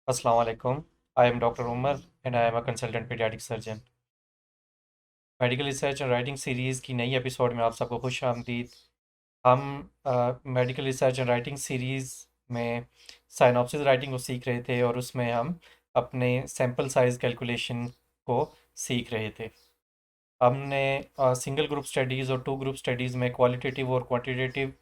Assalamu alaikum. I am Dr. Umar and I am a consultant pediatric surgeon. Medical research and writing series की नई episode में आप सबको खुश आमदीद। हम medical research and writing series में साइनॉप्सिस राइटिंग को सीख रहे थे और उसमें हम अपने सैम्पल साइज़ कैलकुलेशन को सीख रहे थे। हमने सिंगल ग्रुप स्टडीज़ और टू ग्रुप स्टडीज़ में क्वालिटेटिव और क्वांटिटेटिव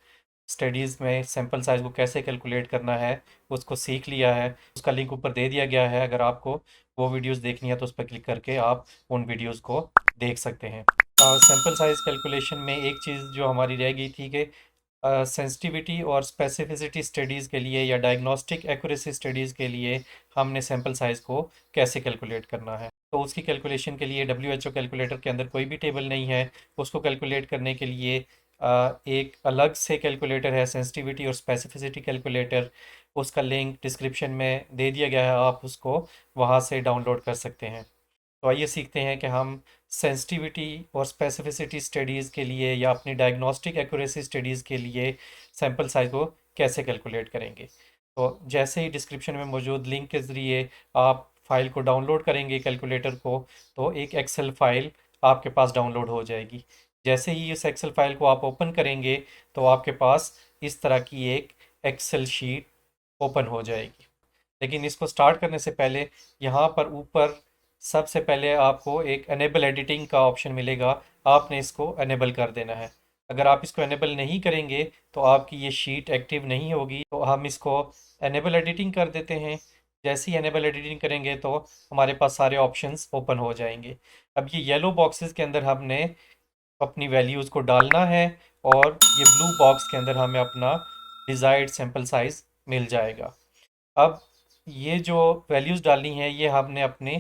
स्टडीज़ में सैम्पल साइज़ को कैसे कैलकुलेट करना है उसको सीख लिया है। उसका लिंक ऊपर दे दिया गया है, अगर आपको वो वीडियोस देखनी है तो उस पर क्लिक करके आप उन वीडियोस को देख सकते हैं। सैम्पल साइज़ कैलकुलेशन में एक चीज़ जो हमारी रह गई थी कि सेंसिटिविटी और स्पेसिफिसिटी स्टडीज़ के लिए या डायग्नोस्टिक एक्यूरेसी स्टडीज़ के लिए हमने सैम्पल साइज़ को कैसे कैलकुलेट करना है। तो उसकी कैलकुलेशन के लिए WHO कैलकुलेटर के अंदर कोई भी टेबल नहीं है। उसको कैलकुलेट करने के लिए एक अलग से कैलकुलेटर है, सेंसिटिविटी और स्पेसिफिसिटी कैलकुलेटर। उसका लिंक डिस्क्रिप्शन में दे दिया गया है, आप उसको वहाँ से डाउनलोड कर सकते हैं। तो आइए सीखते हैं कि हम सेंसिटिविटी और स्पेसिफिसिटी स्टडीज़ के लिए या अपनी डायग्नोस्टिक एक्यूरेसी स्टडीज़ के लिए सैम्पल साइज़ को कैसे कैलकुलेट करेंगे। तो जैसे ही डिस्क्रिप्शन में मौजूद लिंक के ज़रिए आप फाइल को डाउनलोड करेंगे कैलकुलेटर को, तो एक एक्सेल फाइल आपके पास डाउनलोड हो जाएगी। जैसे ही इस एक्सेल फाइल को आप ओपन करेंगे तो आपके पास इस तरह की एक एक्सेल शीट ओपन हो जाएगी। लेकिन इसको स्टार्ट करने से पहले यहाँ पर ऊपर सबसे पहले आपको एक एनेबल एडिटिंग का ऑप्शन मिलेगा। आपने इसको एनेबल कर देना है। अगर आप इसको एनेबल नहीं करेंगे तो आपकी ये शीट एक्टिव नहीं होगी। तो हम इसको एनेबल एडिटिंग कर देते हैं। जैसे ही एनेबल एडिटिंग करेंगे तो हमारे पास सारे ऑप्शंस ओपन हो जाएंगे। अब ये येलो बॉक्सेस के अंदर हमने अपनी वैल्यूज़ को डालना है और ये ब्लू बॉक्स के अंदर हमें अपना डिज़ायर्ड सैंपल साइज़ मिल जाएगा। अब ये जो वैल्यूज़ डालनी है ये हमने अपने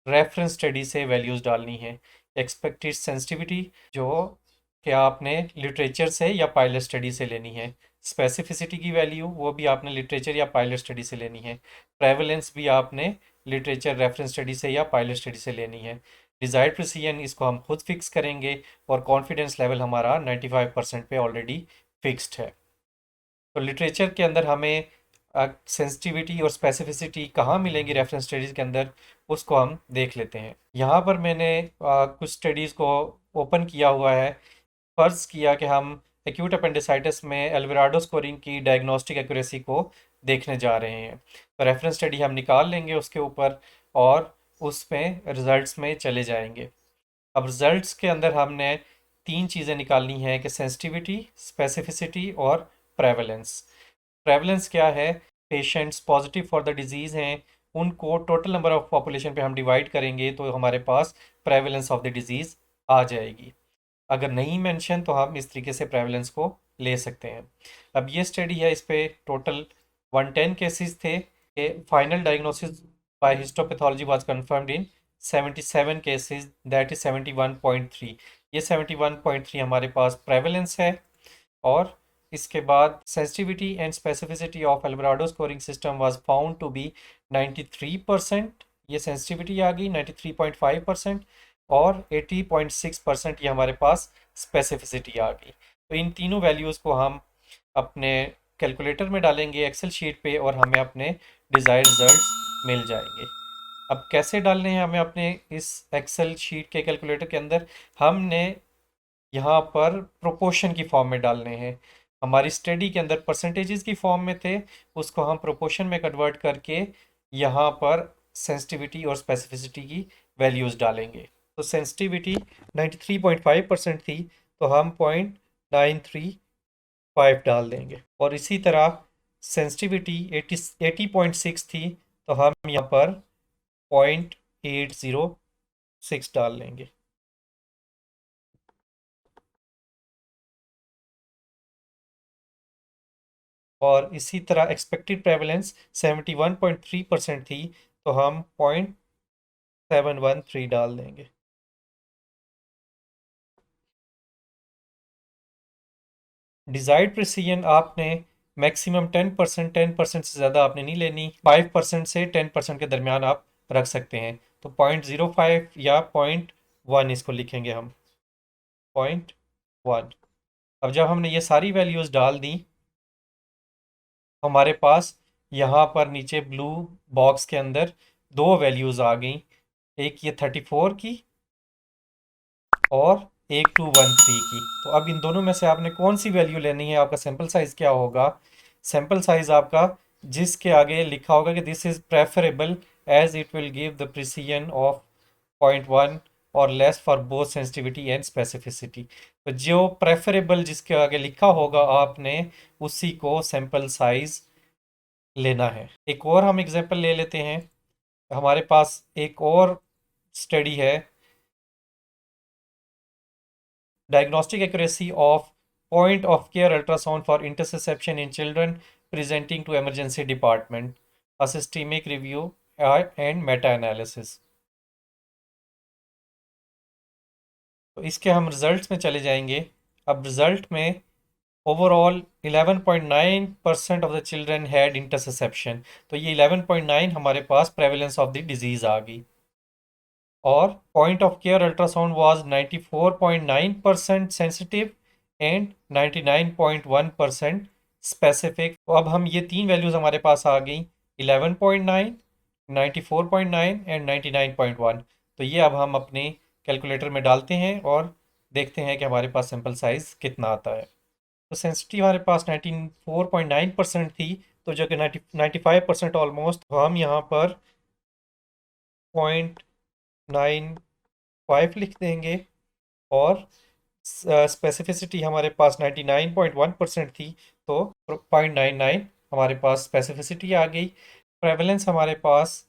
रेफरेंस स्टडी से वैल्यूज़ डालनी है। एक्सपेक्टेड सेंसिटिविटी जो कि आपने लिटरेचर से या पायलट स्टडी से लेनी है। स्पेसिफिसिटी की वैल्यू वो भी आपने लिटरेचर या पायलट स्टडी से लेनी है। प्रेवलेंस भी आपने लिटरेचर रेफरेंस स्टडी से या पायलट स्टडी से लेनी है। डिज़ायर्ड प्रिसीजन इसको हम खुद फिक्स करेंगे और कॉन्फिडेंस लेवल हमारा 95% पे ऑलरेडी फिक्स्ड है। तो लिटरेचर के अंदर हमें सेंसिटिविटी और स्पेसिफिसिटी कहाँ मिलेंगी रेफरेंस स्टडीज़ के अंदर, उसको हम देख लेते हैं। यहाँ पर मैंने कुछ स्टडीज़ को ओपन किया हुआ है। फ़र्ज़ किया कि हम एक्यूट अपेंडिसाइटिस में एल्वेराडो स्कोरिंग की डायग्नोस्टिक एक्यूरेसी को देखने जा रहे हैं। तो रेफरेंस स्टडी हम निकाल लेंगे उसके ऊपर और उसमें रिज़ल्ट्स में चले जाएंगे। अब रिज़ल्ट्स के अंदर हमने तीन चीज़ें निकालनी है कि सेंसिटिविटी, स्पेसिफिसिटी और प्रेवलेंस। प्रेवलेंस क्या है? Patients positive for the disease हैं, उनको टोटल नंबर ऑफ पॉपुलेशन पे हम डिवाइड करेंगे तो हमारे पास प्रेवलेंस ऑफ द डिजीज़ आ जाएगी। अगर नहीं मेंशन तो हम इस तरीके से प्रेवलेंस को ले सकते हैं। अब ये स्टडी है, इस पे टोटल 110 केसेस थे। Final diagnosis by histopathology was confirmed in 77 cases, that is 71.3। ये 71.3 हमारे पास प्रेवलेंस है। और इसके बाद sensitivity and specificity of Alvarado scoring system was found to be 93%। ये सेंसिटिविटी आ गई 93.5%। और 80.6% ये हमारे पास स्पेसिफिसिटी आ गई। तो इन तीनों वैल्यूज़ को हम अपने कैलकुलेटर में डालेंगे एक्सेल शीट पे और हमें अपने डिज़ायर रिजल्ट्स मिल जाएंगे। अब कैसे डालने हैं हमें अपने इस एक्सेल शीट के कैलकुलेटर के अंदर? हमने यहाँ पर प्रोपोर्शन की फॉर्म में डालने हैं। हमारी स्टडी के अंदर परसेंटेजेस की फॉर्म में थे, उसको हम प्रोपोर्शन में कन्वर्ट करके यहाँ पर सेंसिटिविटी और स्पेसिफिसिटी की वैल्यूज़ डालेंगे। तो सेंसिटिविटी 93.5% थी, तो हम 0.935 डाल देंगे। और इसी तरह सेंसिटिविटी 80.6 थी, तो हम यहाँ पर 0.806 डाल लेंगे। और इसी तरह एक्सपेक्टेड प्रेवलेंस 71.3% थी, तो हम 0.713 डाल देंगे। डिजायर्ड प्रिसीजन आपने मैक्सिमम 10% से ज़्यादा आपने नहीं लेनी। 5% से 10% के दरमियान आप रख सकते हैं। तो 0.05 या 0.1 इसको लिखेंगे हम, 0.1। अब जब हमने ये सारी वैल्यूज़ डाल दी, हमारे पास यहाँ पर नीचे ब्लू बॉक्स के अंदर दो वैल्यूज़ आ गई, एक ये 34 की और एक 213 की। तो अब इन दोनों में से आपने कौन सी वैल्यू लेनी है, आपका सैंपल साइज क्या होगा? सैंपल साइज आपका जिसके आगे लिखा होगा कि this is preferable as it will give the precision of 0.1 और less for both sensitivity and specificity. तो जो प्रेफरेबल जिसके आगे लिखा होगा आपने उसी को सैंपल साइज लेना है। एक और हम एग्जांपल ले लेते हैं। हमारे पास एक और स्टडी है, diagnostic accuracy of point of care ultrasound for interception in children presenting to emergency department, a systemic review and meta analysis। तो इसके हम रिजल्ट्स में चले जाएंगे। अब रिजल्ट में overall 11.9% of the children had interception. तो ये 11.9 हमारे पास प्रेवलेंस ऑफ द डिजीज आ गई। और point of care ultrasound was 94.9% sensitive and 99.1% specific. तो अब हम ये तीन वैल्यूज हमारे पास आ गई, 11.9, 94.9 एंड 99.1। तो ये अब हम अपने कैलकुलेटर में डालते हैं और देखते हैं कि हमारे पास सैंपल साइज कितना आता है। तो सेंसिटिव हमारे पास 94.9% थी, तो जो कि 95% ऑलमोस्ट। तो हम यहाँ पर 0.95 लिख देंगे। और स्पेसिफिसिटी हमारे पास 99.1% थी, तो 0.99 हमारे पास स्पेसिफिसिटी आ गई। प्रेवलेंस हमारे पास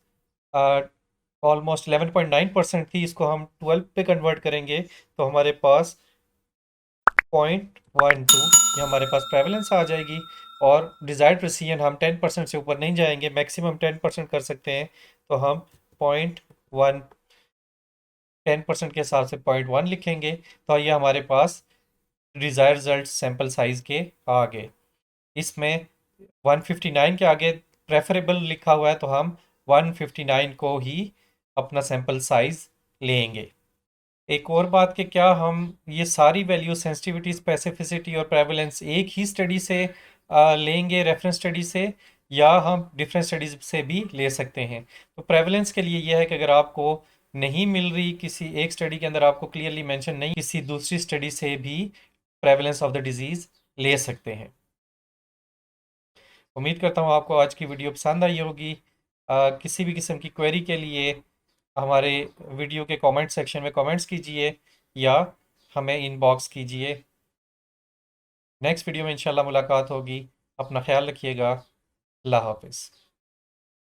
ऑलमोस्ट 11.9% थी, इसको हम 12 पे कन्वर्ट करेंगे तो हमारे पास 0.12 ये हमारे पास प्रेवलेंस आ जाएगी। और डिज़ायर्ड प्रिसीजन हम 10% से ऊपर नहीं जाएंगे, मैक्सिमम 10% कर सकते हैं। तो हम 0.1 10% के हिसाब से 0.1 लिखेंगे। तो ये हमारे पास डिज़ायर रिजल्ट सैंपल साइज के आ गए। इसमें 159 के आगे प्रेफरेबल लिखा हुआ है, तो हम 159 को ही अपना सैंपल साइज लेंगे। एक और बात कि क्या हम ये सारी वैल्यू सेंसिटिविटी, स्पेसिफिसिटी और प्रेवलेंस एक ही स्टडी से लेंगे, रेफरेंस स्टडी से, या हम डिफरेंट स्टडीज से भी ले सकते हैं? तो प्रेवलेंस के लिए यह है कि अगर आपको नहीं मिल रही, किसी एक स्टडी के अंदर आपको क्लियरली मेंशन नहीं, किसी दूसरी स्टडी से भी प्रेवलेंस ऑफ द डिजीज ले सकते हैं। उम्मीद करता हूँ आपको आज की वीडियो पसंद आई होगी। किसी भी किस्म की क्वेरी के लिए हमारे वीडियो के कमेंट सेक्शन में कमेंट्स कीजिए या हमें इनबॉक्स कीजिए। नेक्स्ट वीडियो में इंशाल्लाह मुलाकात होगी। अपना ख्याल रखिएगा। अल्लाह हाफिज़।